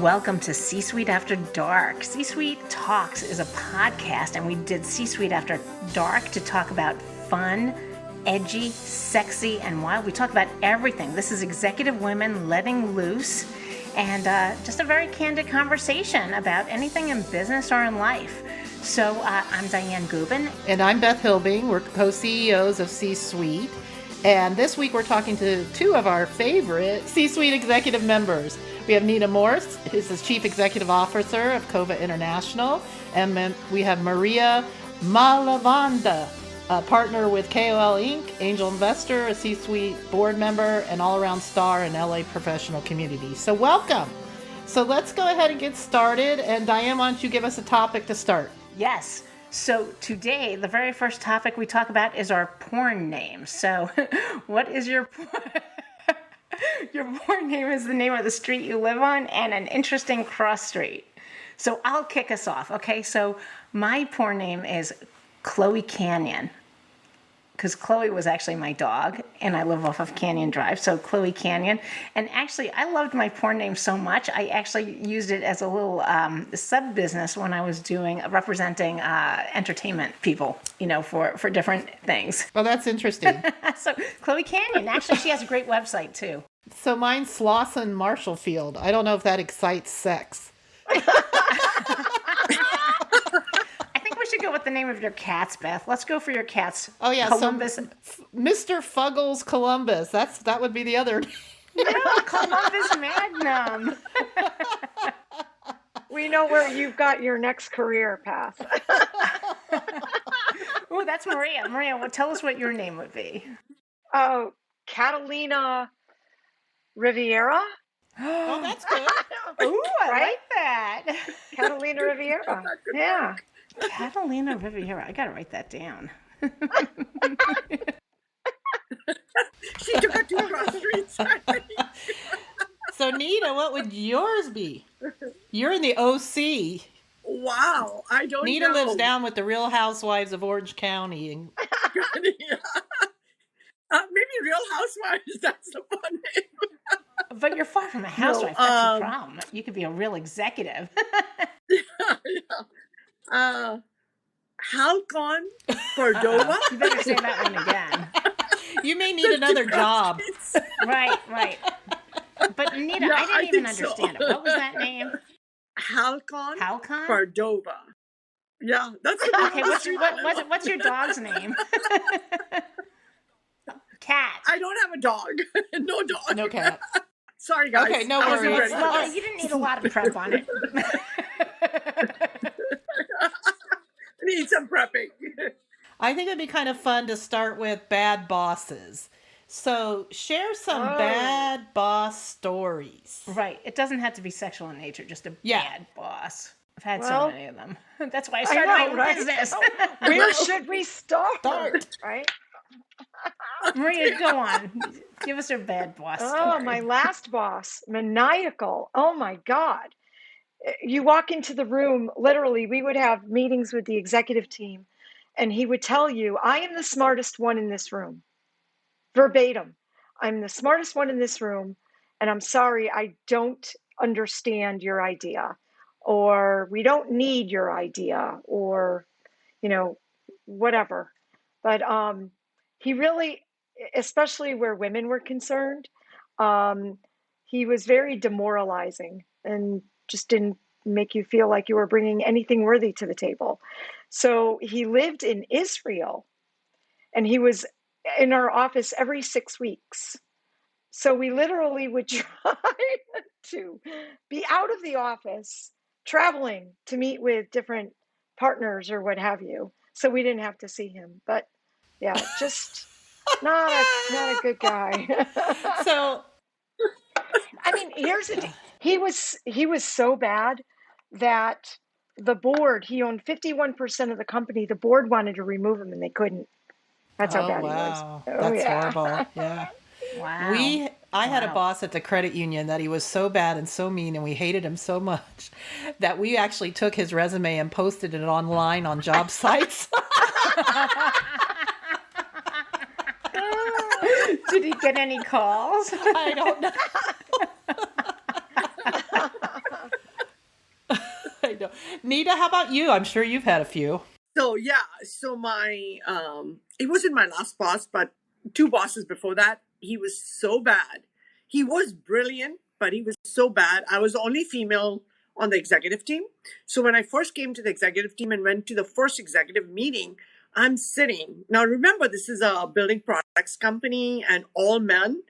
welcome to C-Suite After Dark. C-Suite Talks is a podcast, and we did C-Suite After Dark to talk about fun, edgy, sexy, and wild. We talk about everything. This is executive women letting loose, and just a very candid conversation about anything in business or in life. So I'm Diane Gubin. And I'm Beth Hilbing. We're co-CEOs of C-Suite. And this week we're talking to two of our favorite C-Suite executive members. We have Nina Morse, who's the Chief Executive Officer of Cova International. And we have Maria Malavanda, a partner with KOL Inc., angel investor, a C-Suite board member, and all-around star in LA professional community. So welcome. So let's go ahead and get started. And Diane, why don't you give us a topic to start? Yes. So today, the very first topic we talk about is our porn name. So what is your your porn name is the name of the street you live on and an interesting cross street. So I'll kick us off. Okay, so my porn name is Chloe Canyon, because Chloe was actually my dog, and I live off of Canyon Drive, so Chloe Canyon. And actually, I loved my porn name so much, I actually used it as a little sub-business when I was representing entertainment people, for different things. Well, that's interesting. So Chloe Canyon, actually, she has a great website, too. So mine's Slauson Marshallfield. I don't know if that excites sex. We should go with the name of your cats, Beth. Let's go for your cats. Oh yeah, Columbus. So Mr. Fuggles Columbus. That would be the other name. No, Columbus Magnum. We know where you've got your next career path. Oh, that's Maria. Maria, well, tell us what your name would be. Oh, Catalina Riviera. Oh, that's good. Ooh, I Right? like that. Catalina Riviera. Yeah. Catalina Riviera. I got to write that down. She took it to cross streets. So, Nina, what would yours be? You're in the OC. Wow, I don't Nina know. lives down with the Real Housewives of Orange County. And maybe Real Housewives, that's the fun name. But you're far from a housewife. That's the problem. You could be a real executive. Halcon Cordova. You better say that one again. You may need another job. Right. But Nina, Yeah, I didn't even think so. understand it. What was that name? Halcon Halcon? Cordova. Yeah, that's the Okay, what's your dog's name? Cat. I don't have a dog. No dog. No cat. Sorry, guys. Okay, no I wasn't worries. ready. Well, you didn't need a lot of prep on it. Need some prepping. I think it'd be kind of fun to start with bad bosses. So share some bad boss stories. Right. It doesn't have to be sexual in nature, just a bad boss. I've had so Well, many of them. That's why I started my own right? business. Where should we start? Right? Maria, go on. Give us your bad boss story. Oh, my last boss, maniacal. Oh my God. You walk into the room, literally, we would have meetings with the executive team, and he would tell you, I am the smartest one in this room. Verbatim. I'm the smartest one in this room, and I'm sorry, I don't understand your idea, or we don't need your idea, or, whatever. But he really, especially where women were concerned, he was very demoralizing and just didn't make you feel like you were bringing anything worthy to the table. So he lived in Israel, and he was in our office every 6 weeks. So we literally would try to be out of the office, traveling to meet with different partners or what have you. So we didn't have to see him. But yeah, just not a good guy. So, I mean, here's the thing. He was so bad that the board, he owned 51% of the company. The board wanted to remove him and they couldn't. That's how bad he was. That's horrible. Yeah. Wow. I had a boss at the credit union that he was so bad and so mean, and we hated him so much that we actually took his resume and posted it online on job sites. Did he get any calls? I don't know. know. Nita, how about you? I'm sure you've had a few. So my it wasn't my last boss, but two bosses before that. He was so bad. He was brilliant, but he was so bad. I was the only female on the executive team. So when I first came to the executive team and went to the first executive meeting, I'm sitting. Now remember, this is a building products company and all men.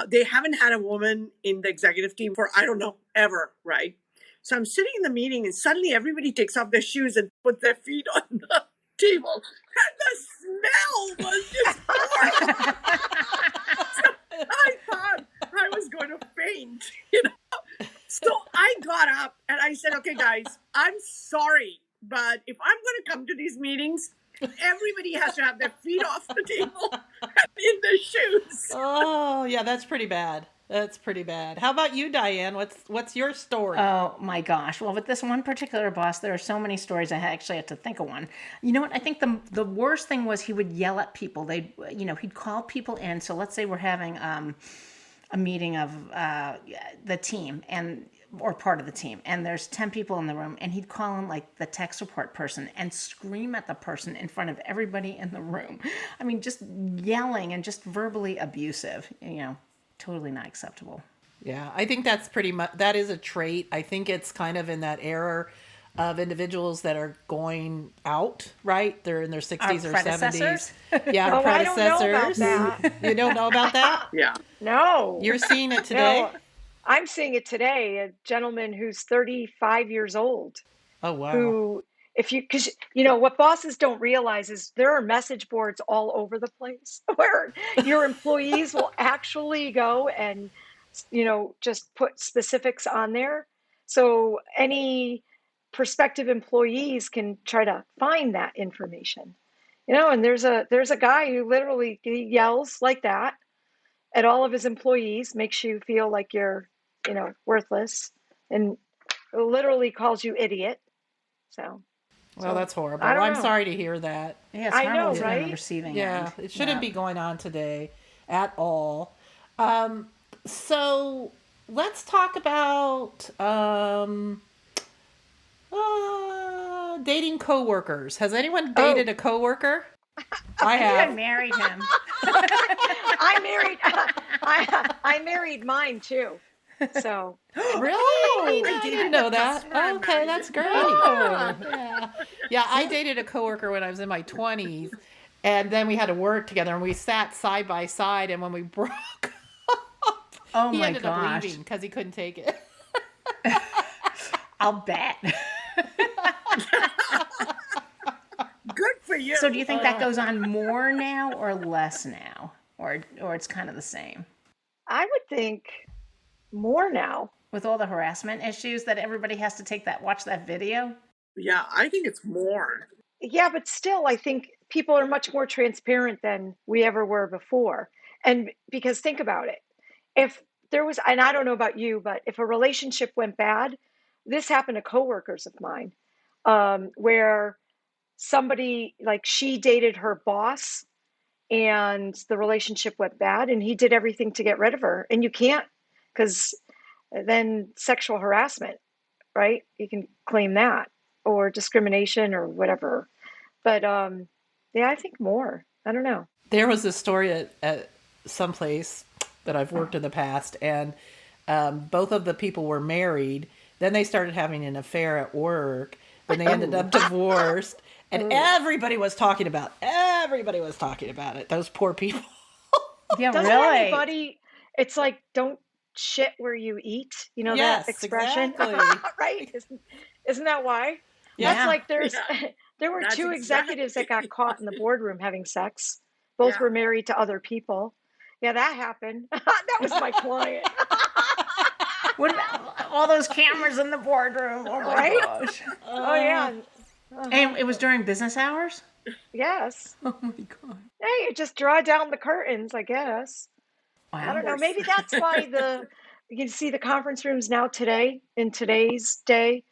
They haven't had a woman in the executive team for, I don't know, ever, right? So I'm sitting in the meeting and suddenly everybody takes off their shoes and puts their feet on the table. And the smell was just horrible. So I thought I was going to faint, So I got up and I said, okay, guys, I'm sorry, but if I'm going to come to these meetings, everybody has to have their feet off the table and in their shoes. Oh, yeah, that's pretty bad. That's pretty bad. How about you, Diane? What's your story? Oh my gosh. Well, with this one particular boss, there are so many stories. I actually had to think of one. You know what? I think the worst thing was he would yell at people. He'd call people in. So let's say we're having a meeting of the team or part of the team, and there's 10 people in the room, and he'd call in like the tech support person and scream at the person in front of everybody in the room. I mean, just yelling and just verbally abusive, totally not acceptable. Yeah, I think that's pretty much, that is a trait. I think it's kind of in that era of individuals that are going out, right? They're in their 60s or 70s. Yeah, Oh, I don't know about predecessors. that. You don't know about that? Yeah. No. You're seeing it today? No, I'm seeing it today. A gentleman who's 35 years old, Oh, wow. who, because what bosses don't realize is there are message boards all over the place where your employees will actually go and, just put specifics on there. So any prospective employees can try to find that information, and there's a guy who literally he yells like that at all of his employees, makes you feel like you're, worthless, and literally calls you idiot. So, Well, that's horrible. I don't I'm know. sorry to hear that. Yeah, it's I know, horrible to be on the right? receiving Yeah, end. it shouldn't be going on today at all. So let's talk about dating coworkers. Has anyone dated a coworker? I I have. married him. I married mine too. So Really? I I didn't know that. where I Okay, married that's him. great. Yeah. Yeah, I dated a coworker when I was in my 20s, and then we had to work together, and we sat side by side, and when we broke up, Oh he my ended up gosh. leaving because he couldn't take it. I'll bet. Good for you. So do you think that goes on more now or less now? Or it's kind of the same? I would think more now. With all the harassment issues that everybody has to watch that video? Yeah, I think it's more. Yeah, but still, I think people are much more transparent than we ever were before. And because think about it, if there was, and I don't know about you, but if a relationship went bad, this happened to coworkers of mine, where somebody, like, she dated her boss and the relationship went bad and he did everything to get rid of her. And you can't, because then sexual harassment, right? You can claim that, or discrimination or whatever. But yeah, I think more. I don't know. There was a story at some place that I've worked in the past, and both of the people were married. Then they started having an affair at work. Then they ended up divorced, and everybody was talking about it. Those poor people. Yeah, Doesn't really? anybody, it's like, don't shit where you eat, Yes, that expression, exactly. right? Isn't that why? Yeah. That's like there were That's two executives that got caught in the boardroom having sex. Both Yeah. were married to other people. Yeah, that happened. That was my client. What about all those cameras in the boardroom? Oh my Right? gosh. Oh yeah. And it was during business hours? Yes. Oh my god. Hey, you just draw down the curtains, I guess. Wow. I don't know. Maybe that's why you can see the conference rooms now today, in today's day,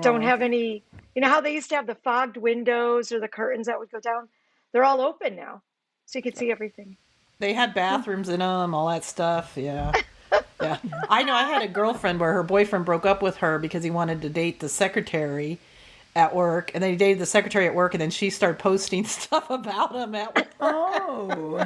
don't have any, how they used to have the fogged windows or the curtains that would go down? They're all open now. So you can see everything. They had bathrooms in them, all that stuff. Yeah. Yeah. I know I had a girlfriend where her boyfriend broke up with her because he wanted to date the secretary at work, and then he dated the secretary at work, and then she started posting stuff about him at work. Oh.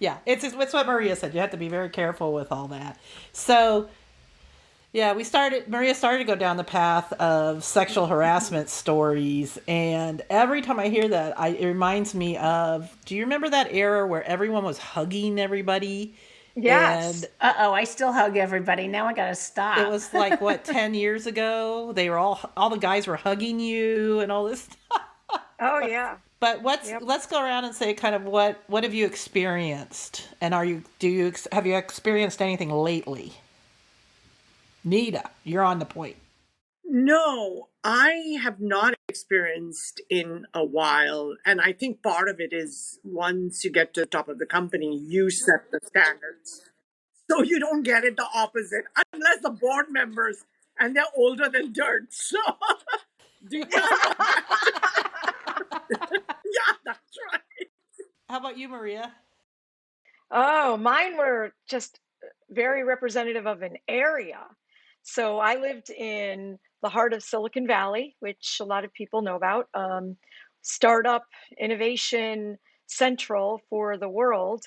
Yeah, it's what Maria said. You have to be very careful with all that. So, yeah, Maria started to go down the path of sexual harassment stories, and every time I hear that, it reminds me of, do you remember that era where everyone was hugging everybody? And Yes. Uh-oh, I still hug everybody. Now I gotta it stop. was like, what, 10 years ago? They were all the guys were hugging you and all this stuff. Oh, yeah. But Yep. let's go around and say kind of what have you experienced? And have you experienced anything lately? Nita, you're on the point. No, I have not experienced in a while. And I think part of it is once you get to the top of the company, you set the standards. So you don't get it the opposite, unless the board members and they're older than dirt. So do you know that? Yeah, that's right. How about you, Maria? Oh, mine were just very representative of an area. So I lived in the heart of Silicon Valley, which a lot of people know about. Startup innovation central for the world.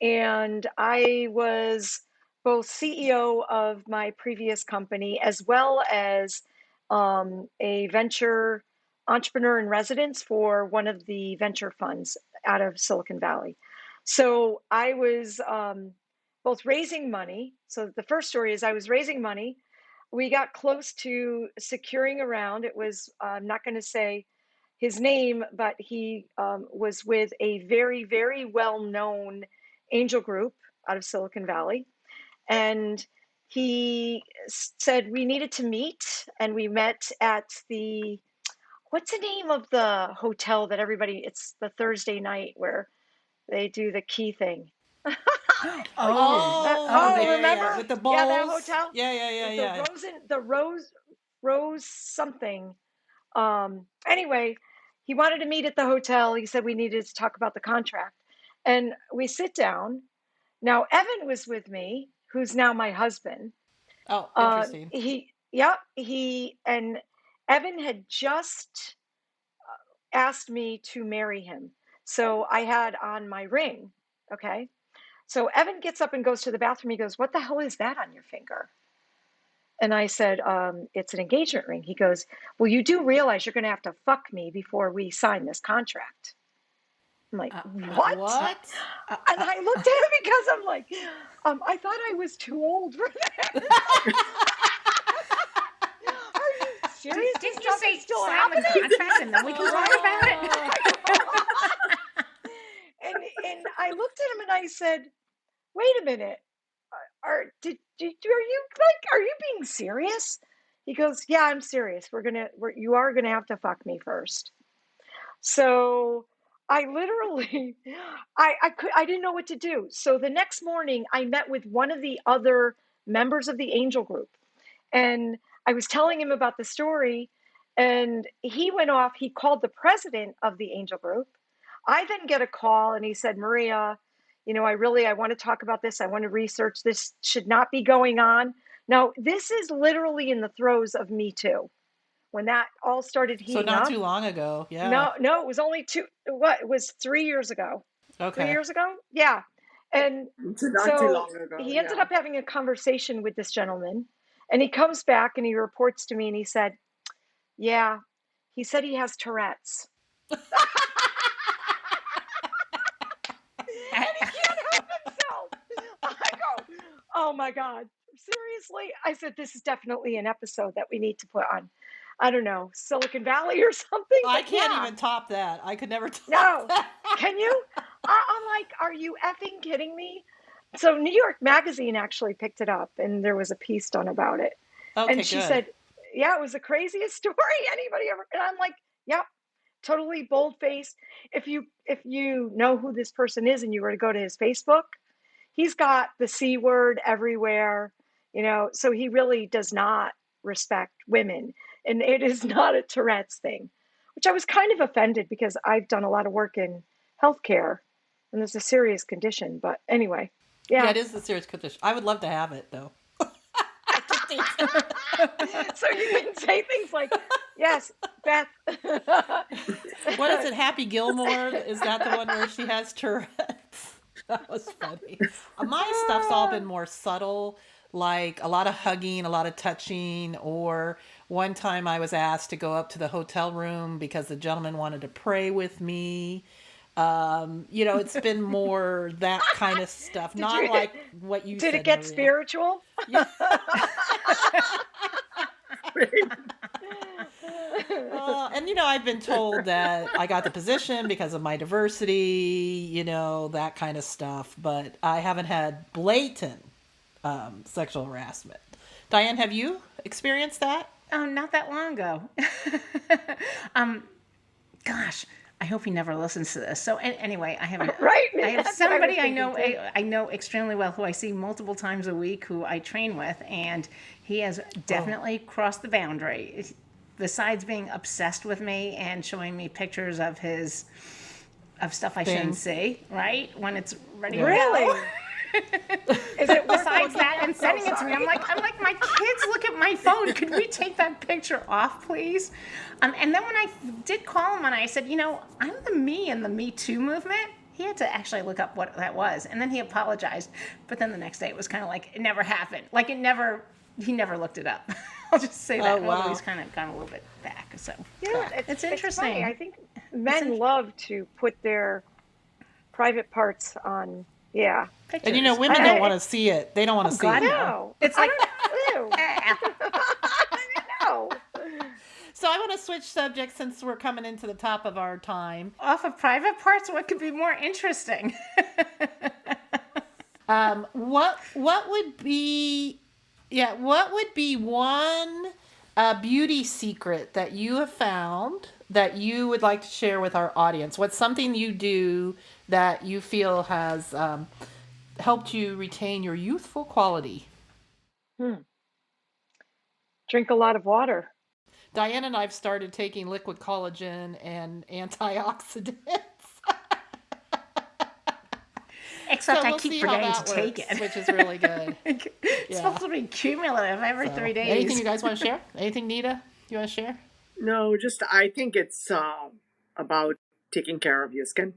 And I was both CEO of my previous company as well as a venture entrepreneur in residence for one of the venture funds out of Silicon Valley. So I was both raising money. So the first story is I was raising money. We got close to securing a round. It was, I'm not going to say his name, but he was with a very, very well known angel group out of Silicon Valley. And he said we needed to meet, and we met at what's the name of the hotel that everybody, it's the Thursday night where they do the key thing. Like, Oh, oh, they, remember? With the Yeah, that bowls. hotel. Yeah. The Rose something. Anyway, he wanted to meet at the hotel. He said we needed to talk about the contract, and we sit down. Now Evan was with me, who's now my husband. Oh, interesting. He and Evan had just asked me to marry him, so I had on my ring. Okay. So Evan gets up and goes to the bathroom. He goes, "What the hell is that on your finger?" And I said, "It's an engagement ring." He goes, "Well, you do realize you're going to have to fuck me before we sign this contract." I'm like, "What?" What? And I looked at him because I'm like, I thought I was too old for that. Are you serious? didn't This you stuff say is still sign the happening? contract and then we can talk about it? And I looked at him and I said, "Wait a minute. Are you being serious?" He goes, "Yeah, I'm serious. You are gonna have to fuck me first." So I literally, I didn't know what to do. So the next morning, I met with one of the other members of the angel group, and I was telling him about the story, and he went off. He called the president of the angel group. I then get a call, and he said, "Maria, I want to talk about this. I want to research this. Should not be going on." Now, this is literally in the throes of Me Too when that all started So heating not up. too long ago. Yeah. No, it was only it was 3 years ago. 3 Okay. years ago? Yeah. And Not too so long ago. he ended Yeah. up having a conversation with this gentleman, and he comes back and he reports to me and he said, "Yeah, he said he has Tourette's." And he can't help himself. I go, "Oh my God, seriously?" I said, "This is definitely an episode that we need to put on, I don't know, Silicon Valley or something." I But can't yeah, even top that. I could never top no, that. can you? I'm like, "Are you effing kidding me?" So New York Magazine actually picked it up, and there was a piece done about it. Okay, And she good. said, "Yeah, it was the craziest story anybody ever." And I'm like, "Yep, totally bold faced." If you know who this person is and you were to go to his Facebook, he's got the C word everywhere, so he really does not respect women. And it is not a Tourette's thing, which I was kind of offended because I've done a lot of work in healthcare and it's a serious condition. But anyway, Yeah, Yeah. it is the serious condition. I would love to have it though. I can take it. So you can say things like, "Yes, Beth." What is it? Happy Gilmore? Is that the one where she has Tourette's? That was funny. My stuff's all been more subtle, like a lot of hugging, a lot of touching, or one time I was asked to go up to the hotel room because the gentleman wanted to pray with me. It's been more that kind of stuff, not you- like what you Did said, it get Maria. spiritual? Yeah. I've been told that I got the position because of my diversity, that kind of stuff, but I haven't had blatant sexual harassment. Diane, have you experienced that? Oh, not that long ago. Gosh, I hope he never listens to this. So anyway, I have Right? I have That's what I was somebody I know thinking, too. I know extremely well who I see multiple times a week who I train with, and he has definitely crossed the boundary. Besides being obsessed with me and showing me pictures of stuff I shouldn't Things. see, right? When it's ready to Really? go. Is it worth Besides looking that, at? and sending it to me, I'm like, my kids look at my phone. Could we take that picture off, please? And then when I did call him and I said, I'm the me in the Me Too movement, he had to actually look up what that was, and then he apologized. But then the next day, it was kind of like it never happened. Like he never looked it up. I'll just say that. Oh, wow. Although he's kind of gone a little bit back. So Yeah, it's interesting. funny. I think men love to put their private parts on. Yeah. Pictures. And women don't want to see it. They don't want to see God, it. no. No. It's like Ew. No. So I want to switch subjects since we're coming into the top of our time. off of private parts. What could be more interesting? What would be one beauty secret that you have found that you would like to share with our audience? What's something you do that you feel has helped you retain your youthful quality? Drink a lot of water. Diane and I have started taking liquid collagen and antioxidants. Except So I we'll keep see how forgetting that to take works, it. which is really good. It's supposed to be cumulative every 3 days. Anything you guys want to share? Anything, Nita, you want to share? No, just I think it's about taking care of your skin.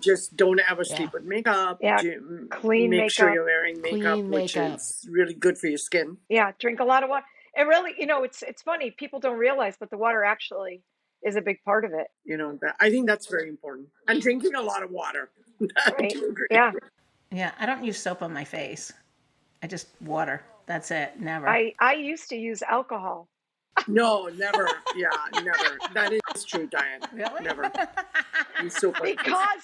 Just don't ever sleep with makeup. Yeah, clean Make sure makeup. you're wearing makeup, Clean which makeup. is really good for your skin. Yeah, drink a lot of water. And really, it's funny. People don't realize, but the water actually is a big part of it. I think that's very important. And drinking a lot of water. I Right? do agree. Yeah. Yeah, I don't use soap on my face. I just water. That's it. Never. I used to use alcohol. No, never. Yeah, never. That is true, Diane. Really? Never. It's so funny. Because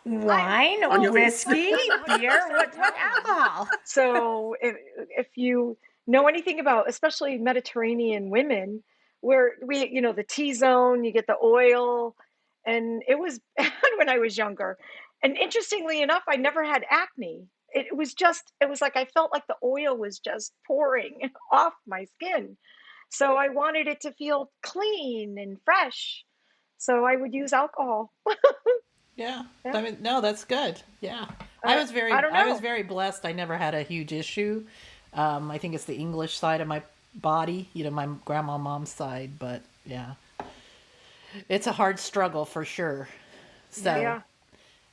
Wine, On your face. whiskey, beer, what alcohol? so if you know anything about especially Mediterranean women, where we, the T-zone, you get the oil, and it was bad when I was younger. And interestingly enough, I never had acne. It was like I felt like the oil was just pouring off my skin. So I wanted it to feel clean and fresh. So I would use alcohol. Yeah. Yeah. I mean, no, that's good. Yeah. I was I don't know. very blessed. I never had a huge issue. I think it's the English side of my body, my grandma, mom's side, but yeah, it's a hard struggle for sure. So Yeah.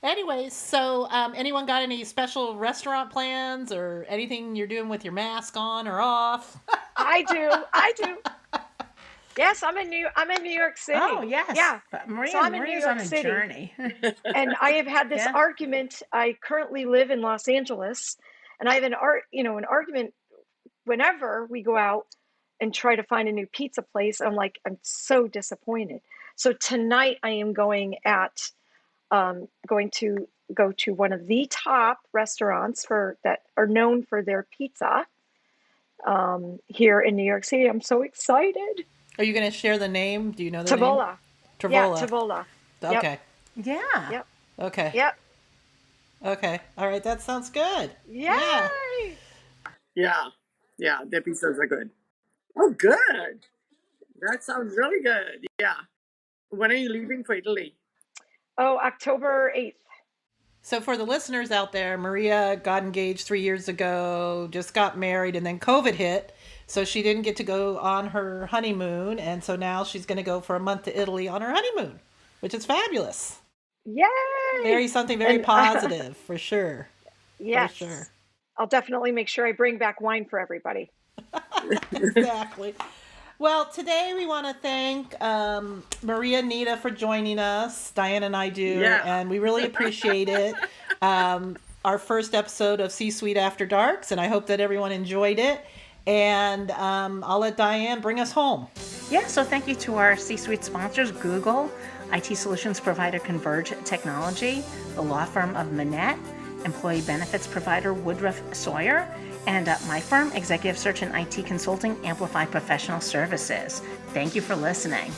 anyways, so anyone got any special restaurant plans or anything you're doing with your mask on or off? I do. Yes, I'm in New York City. Oh, yes. Yeah. Maria, So I'm in New Maria's York on a City. journey. And I have had this Yeah. argument. I currently live in Los Angeles, and I have an argument whenever we go out and try to find a new pizza place. I'm so disappointed. So tonight I am going to go to one of the top restaurants that are known for their pizza here in New York City. I'm so excited. Are you going to share the name? Do you know the Tavola. name? Yeah, Tavola. Tavola. Yep. Okay. Yeah. Yep. Okay. Yep. Okay. All right. That sounds good. Yay! Yeah. Yeah, their pizzas are good. Oh, good. That sounds really good. Yeah. When are you leaving for Italy? Oh, October 8th. So for the listeners out there, Maria got engaged 3 years ago, just got married, and then COVID hit. So she didn't get to go on her honeymoon. And so now she's going to go for a month to Italy on her honeymoon, which is fabulous. Yay! Something very And positive, for sure. yes, For sure. I'll definitely make sure I bring back wine for everybody. Exactly. Well, today we want to thank Maria and Nita for joining us. Diane and I do, Yeah. and we really appreciate it. Our first episode of C-Suite After Darks, and I hope that everyone enjoyed it. And I'll let Diane bring us home. Yeah, so thank you to our C-Suite sponsors, Google, IT solutions provider Converge Technology, the law firm of Manette, employee benefits provider Woodruff Sawyer, and my firm, Executive Search and IT Consulting, Amplify Professional Services. Thank you for listening.